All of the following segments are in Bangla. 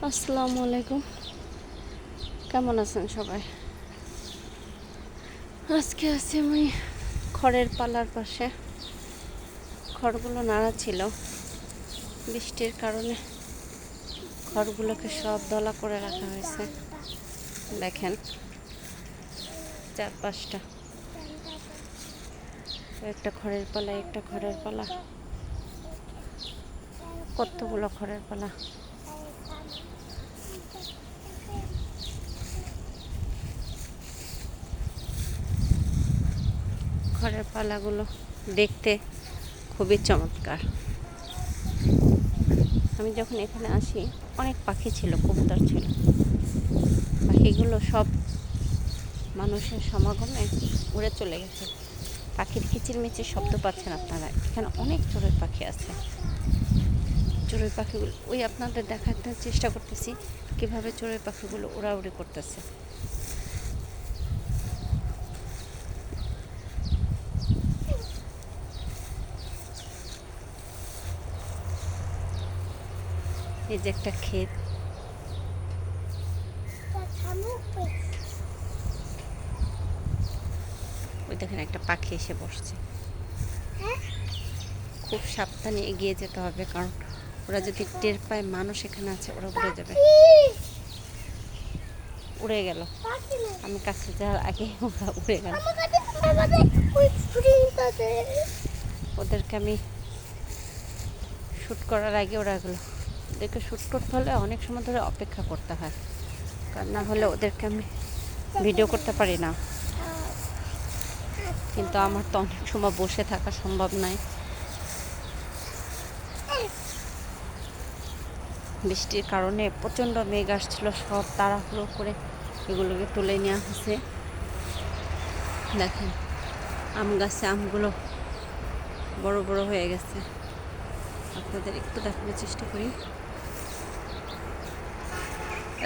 আসসালামু আলাইকুম, কেমন আছেন সবাই? আজকে আছি আমি খড়ের পালার পাশে। খড়গুলো নাড়া ছিল, বৃষ্টির কারণে খড়গুলোকে সব দলা করে রাখা হয়েছে। দেখেন, 4-5টা, একটা খড়ের পালা, একটা খড়ের পালা, কতগুলো খড়ের পালা। খড়ের পালাগুলো দেখতে খুবই চমৎকার। আমি যখন এখানে আসি অনেক পাখি ছিল, কবুতর ছিল। পাখিগুলো সব মানুষের সমাগমে উড়ে চলে গেছে। পাখির কিচিরমিচির শব্দ পাচ্ছেন আপনারা। এখানে অনেক চড়ুই পাখি আছে। চড়ুই পাখিগুলো ওই আপনাদের দেখাতে চেষ্টা করতেছি কিভাবে চড়ুই পাখিগুলো উড়াউড়ি করতেছে। এই যে একটা ক্ষেত, ওই দেখেন একটা পাখি এসে বসছে। খুব সাবধানে এগিয়ে যেতে হবে, কারণ ওরা যদি টের পায় মানুষ এখানে আছে, ওরা উড়ে যাবে। উড়ে গেল, আমি কাছে যাওয়ার আগে ওরা উড়ে গেল। ওদেরকে আমি শ্যুট করার আগে ওরা গেল। ওদেরকে শ্যুট করতে হলে অনেক সময় ধরে অপেক্ষা করতে হয়, কারণ না হলে ওদেরকে আমি ভিডিও করতে পারি না। কিন্তু আমার তো অনেক সময় বসে থাকা সম্ভব নয়। বৃষ্টির কারণে প্রচণ্ড মেঘ আসছিল, সব তাড়াহুড়ো করে এগুলোকে তুলে নেওয়া হয়েছে। দেখেন, আম গাছে আমগুলো বড় বড় হয়ে গেছে। আপনাদের একটু দেখানোর চেষ্টা করি।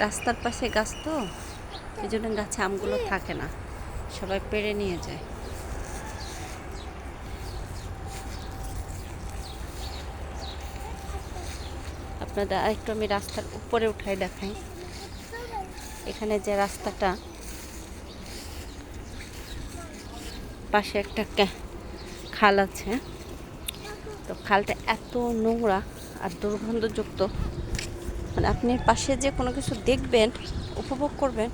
রাস্তার পাশে গাছ তো, এই জন্য গাছে আমগুলো থাকে না, সবাই পেড়ে নিয়ে যায়। আপনাদের আরেকটু আমি রাস্তার উপরে উঠাই দেখাই। এখানে যে রাস্তাটা, পাশে একটা খাল আছে। তো খালটা এত নোংরা আর দুর্গন্ধযুক্ত, মানে আপনি পাশে যে কোনো কিছু দেখবেন, উপভোগ করবেন,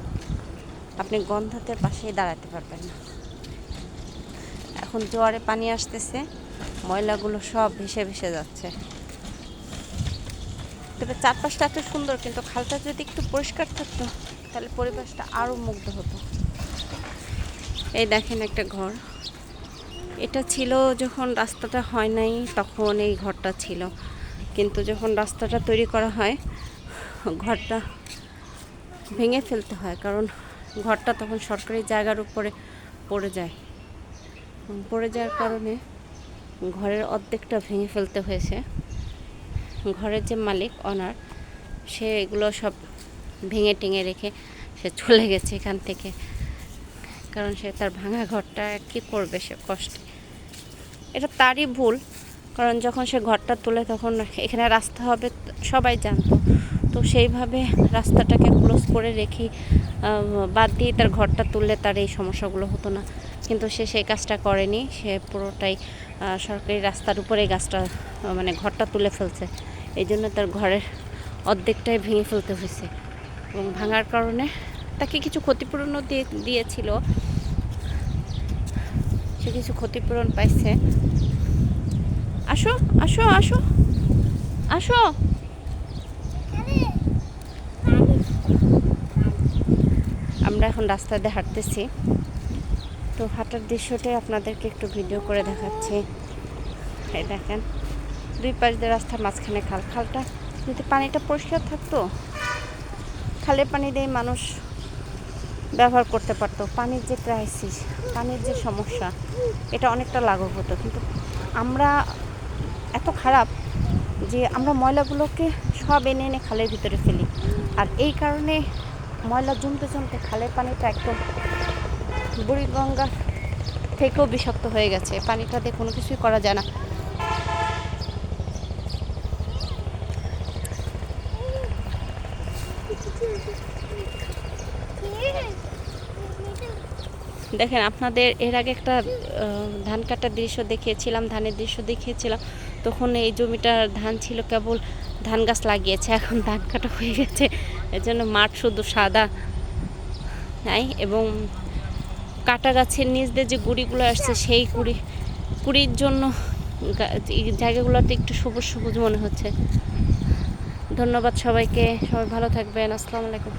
আপনি গন্ধাতের পাশেই দাঁড়াতে পারবেন না। এখন জোয়ারে পানি আসতেছে, ময়লাগুলো সব ভেসে ভেসে যাচ্ছে। তবে চারপাশটা এত সুন্দর, কিন্তু খালটা যদি একটু পরিষ্কার থাকতো তাহলে পরিবেশটা আরও মুগ্ধ হতো। এই দেখেন একটা ঘর, এটা ছিল যখন রাস্তাটা হয় নাই তখন এই ঘরটা ছিল, কিন্তু যখন রাস্তাটা তৈরি করা হয় ঘরটা ভেঙে ফেলতে হয়, কারণ ঘরটা তখন সরকারি জায়গার উপরে পড়ে যায়। পড়ে যাওয়ার কারণে ঘরের অর্ধেকটা ভেঙে ফেলতে হয়েছে। ঘরের যে মালিক, অনার, সে এগুলো সব ভেঙে টেঙে রেখে সে চলে গেছে এখান থেকে, কারণ সে তার ভাঙা ঘরটা কী করবে সে কষ্টে। এটা তারই ভুল, কারণ যখন সে ঘরটা তোলে তখন এখানে রাস্তা হবে সবাই জানতো, তো সেইভাবে রাস্তাটাকে ক্লোজ করে রেখে বাদ দিয়ে তার ঘরটা তুললে তার এই সমস্যাগুলো হতো না। কিন্তু সে সেই কাজটা করেনি, সে পুরোটাই সরকারি রাস্তার উপরে গাছটা মানে ঘরটা তুলে ফেলছে। এই জন্য তার ঘরের অর্ধেকটাই ভেঙে ফেলতে হয়েছে, এবং ভাঙার কারণে তাকে কিছু ক্ষতিপূরণও দিয়েছিল, সে কিছু ক্ষতিপূরণ পাইছে। আসো আসো আসো আসো, আমরা এখন রাস্তা দিয়ে হাঁটতেছি, তো হাঁটার দৃশ্যটাই আপনাদেরকে একটু ভিডিও করে দেখাচ্ছি। এই দেখেন, দুই পাশ দিয়ে রাস্তার মাঝখানে খাল। খালটা যদি পানিটা পরিষ্কার থাকতো, খালের পানি দিয়ে মানুষ ব্যবহার করতে পারতো। পানির যে ক্রাইসিস, পানির যে সমস্যা, এটা অনেকটা লাঘব হতো। কিন্তু আমরা এত খারাপ যে আমরা ময়লাগুলোকে সব এনে এনে খালের ভিতরে ফেলি, আর এই কারণে ময়লা জমতে জমতে খালের পানিটা একদম বুড়িগঙ্গা থেকেও বিষাক্ত হয়ে গেছে। পানিটাতে কোনো কিছুই করা যায় না। দেখেন, আপনাদের এর আগে একটা ধান কাটার দৃশ্য দেখিয়েছিলাম, ধানের দৃশ্য দেখিয়েছিলাম। তখন এই জমিটার ধান ছিল কেবল ধান গাছ লাগিয়েছে, এখন ধান কাটা হয়ে গেছে, এর জন্য মাঠ শুধু সাদা নাই। এবং কাটা গাছের নিচ দিয়ে যে গুঁড়িগুলো আসছে, সেই কুড়ির জন্য এই জায়গাগুলোতে একটু সবুজ সবুজ মনে হচ্ছে। ধন্যবাদ সবাইকে, সবাই ভালো থাকবেন। আসসালামু আলাইকুম।